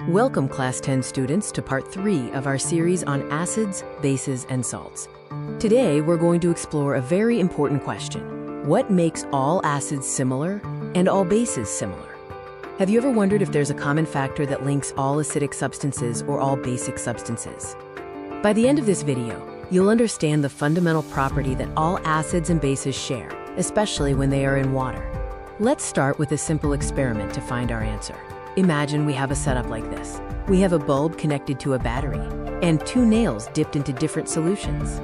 Welcome Class 10 students to part 3 of our series on acids, bases, and salts. Today we're going to explore a very important question. What makes all acids similar and all bases similar? Have you ever wondered if there's a common factor that links all acidic substances or all basic substances? By the end of this video, you'll understand the fundamental property that all acids and bases share, especially when they are in water. Let's start with a simple experiment to find our answer. Imagine we have a setup like this. We have a bulb connected to a battery and 2 nails dipped into different solutions.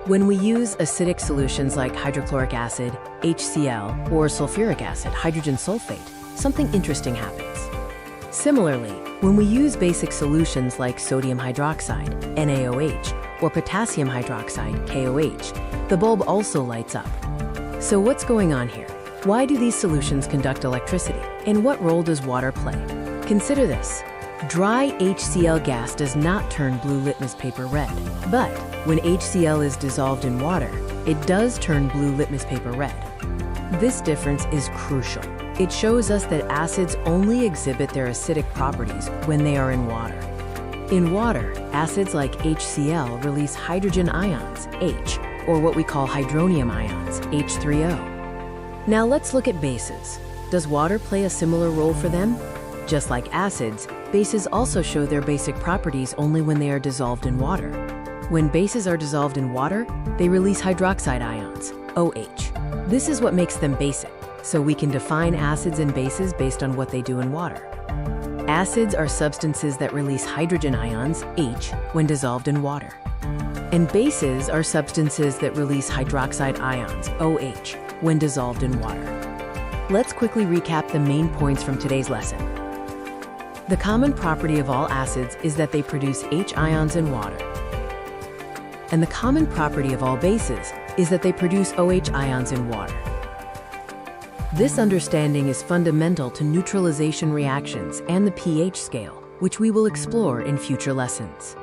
When we use acidic solutions like hydrochloric acid, HCl, or sulfuric acid, hydrogen sulfate, something interesting happens. Similarly, when we use basic solutions like sodium hydroxide, NaOH, or potassium hydroxide, KOH, the bulb also lights up. So what's going on here? Why do these solutions conduct electricity? And what role does water play? Consider this. Dry HCl gas does not turn blue litmus paper red, but when HCl is dissolved in water, it does turn blue litmus paper red. This difference is crucial. It shows us that acids only exhibit their acidic properties when they are in water. In water, acids like HCl release hydrogen ions, H, or what we call hydronium ions, H3O. Now let's look at bases. Does water play a similar role for them? Just like acids, bases also show their basic properties only when they are dissolved in water. When bases are dissolved in water, they release hydroxide ions, OH. This is what makes them basic, so we can define acids and bases based on what they do in water. Acids are substances that release hydrogen ions, H, when dissolved in water. And bases are substances that release hydroxide ions, OH, when dissolved in water. Let's quickly recap the main points from today's lesson. The common property of all acids is that they produce H ions in water. And the common property of all bases is that they produce OH ions in water. This understanding is fundamental to neutralization reactions and the pH scale, which we will explore in future lessons.